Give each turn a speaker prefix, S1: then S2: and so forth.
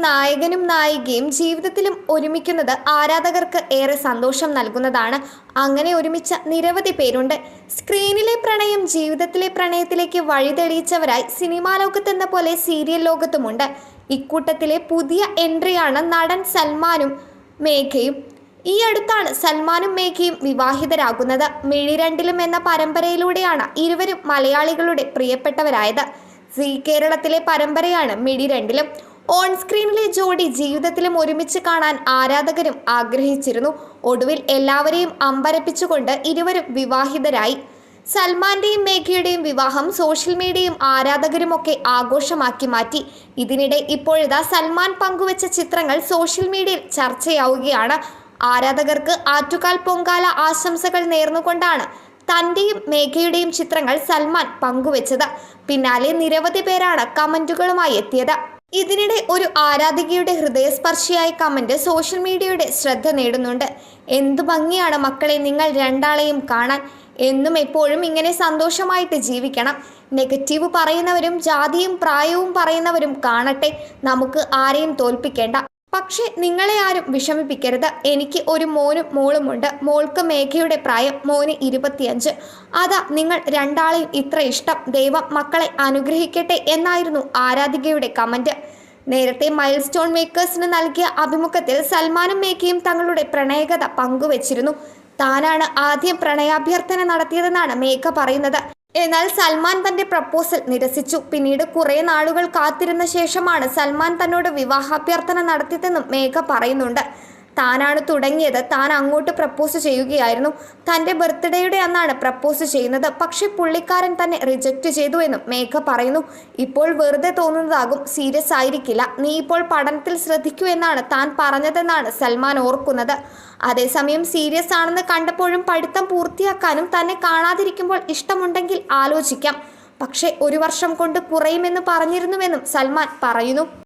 S1: നായകനും നായികയും ജീവിതത്തിലും ഒരുമിക്കുന്നത് ആരാധകർക്ക് ഏറെ സന്തോഷം നൽകുന്നതാണ്. അങ്ങനെ ഒരുമിച്ച നിരവധി പേരുണ്ട്. സ്ക്രീനിലെ പ്രണയം ജീവിതത്തിലെ പ്രണയത്തിലേക്ക് വഴിതെളിയിച്ചവരായി സിനിമാ ലോകത്തെന്ന പോലെ സീരിയൽ ലോകത്തുമുണ്ട്. ഇക്കൂട്ടത്തിലെ പുതിയ എൻട്രിയാണ് നടൻ സൽമാനും മേഘയും. ഈ അടുത്താണ് സൽമാനും മേഘയും വിവാഹിതരാകുന്നത്. മിഴിരണ്ടിലും എന്ന പരമ്പരയിലൂടെയാണ് ഇരുവരും മലയാളികളുടെ പ്രിയപ്പെട്ടവരായത്. സീ കേരളത്തിലെ പരമ്പരയാണ് മിഴിരണ്ടിലും. ഓൺ സ്ക്രീനിലെ ജോഡി ജീവിതത്തിലും ഒരുമിച്ച് കാണാൻ ആരാധകരും ആഗ്രഹിച്ചിരുന്നു. ഒടുവിൽ എല്ലാവരെയും അമ്പരപ്പിച്ചുകൊണ്ട് ഇരുവരും വിവാഹിതരായി. സൽമാന്റെയും മേഘയുടെയും വിവാഹം സോഷ്യൽ മീഡിയയും ആരാധകരുമൊക്കെ ആഘോഷമാക്കി മാറ്റി. ഇതിനിടെ ഇപ്പോഴിതാ സൽമാൻ പങ്കുവച്ച ചിത്രങ്ങൾ സോഷ്യൽ മീഡിയയിൽ ചർച്ചയാവുകയാണ്. ആരാധകർക്ക് ആറ്റുകാൽ പൊങ്കാല ആശംസകൾ നേർന്നുകൊണ്ടാണ് തന്റെയും മേഘയുടെയും ചിത്രങ്ങൾ സൽമാൻ പങ്കുവച്ചത്. പിന്നാലെ നിരവധി പേരാണ് കമന്റുകളുമായി എത്തിയത്. ഇതിനിടെ ഒരു ആരാധികയുടെ ഹൃദയസ്പർശിയായ കമന്റ് സോഷ്യൽ മീഡിയയുടെ ശ്രദ്ധ നേടുന്നുണ്ട്. എന്തു ഭംഗിയാണ് മക്കളെ നിങ്ങൾ രണ്ടാളെയും കാണാൻ. എന്നും എപ്പോഴും ഇങ്ങനെ സന്തോഷമായിട്ട് ജീവിക്കണം. നെഗറ്റീവ് പറയുന്നവരും ജാതിയും പ്രായവും പറയുന്നവരും കാണട്ടെ. നമുക്ക് ആരെയും തോൽപ്പിക്കേണ്ട. പക്ഷെ നിങ്ങളെ ആരും വിഷമിപ്പിക്കരുത്. എനിക്ക് ഒരു മോനും മോളുമുണ്ട്. മോൾക്ക് മേഘയുടെ പ്രായം, മോന് 25. അതാ നിങ്ങൾ രണ്ടാളെയും ഇത്ര ഇഷ്ടം. ദൈവം മക്കളെ അനുഗ്രഹിക്കട്ടെ എന്നായിരുന്നു ആരാധികയുടെ കമന്റ്. നേരത്തെ മൈൽ സ്റ്റോൺ മേക്കേഴ്സിന് നൽകിയ അഭിമുഖത്തിൽ സൽമാനും മേഘയും തങ്ങളുടെ പ്രണയകഥ പങ്കുവച്ചിരുന്നു. താനാണ് ആദ്യം പ്രണയാഭ്യർത്ഥന നടത്തിയതെന്നാണ് മേഘ പറയുന്നത്. എന്നാൽ സൽമാൻ തന്റെ പ്രപ്പോസൽ നിരസിച്ചു. പിന്നീട് കുറെ നാളുകൾ കാത്തിരുന്ന ശേഷമാണ് സൽമാൻ തന്നോട് വിവാഹാഭ്യർത്ഥന നടത്തിയതെന്നും മേഘ പറയുന്നുണ്ട്. താനാണ് തുടങ്ങിയത്. താൻ അങ്ങോട്ട് പ്രപ്പോസ് ചെയ്യുകയായിരുന്നു. തൻ്റെ ബർത്ത്ഡേയുടെ അന്നാണ് പ്രപ്പോസ് ചെയ്യുന്നത്. പക്ഷെ പുള്ളിക്കാരൻ തന്നെ റിജക്റ്റ് ചെയ്തു എന്നും മേഘ പറയുന്നു. ഇപ്പോൾ വെറുതെ തോന്നുന്നതാകും, സീരിയസ് ആയിരിക്കില്ല. നീ ഇപ്പോൾ പഠനത്തിൽ ശ്രദ്ധിക്കൂ എന്നാണ് താൻ പറഞ്ഞതെന്നാണ് സൽമാൻ ഓർക്കുന്നത്. അതേസമയം സീരിയസ് ആണെന്ന് കണ്ടപ്പോഴും പഠിത്തം പൂർത്തിയാക്കാനും തന്നെ കാണാതിരിക്കുമ്പോൾ ഇഷ്ടമുണ്ടെങ്കിൽ ആലോചിക്കാം. പക്ഷേ 1 വർഷം കൊണ്ട് കുറയുമെന്ന് പറഞ്ഞിരുന്നുവെന്നും സൽമാൻ പറയുന്നു.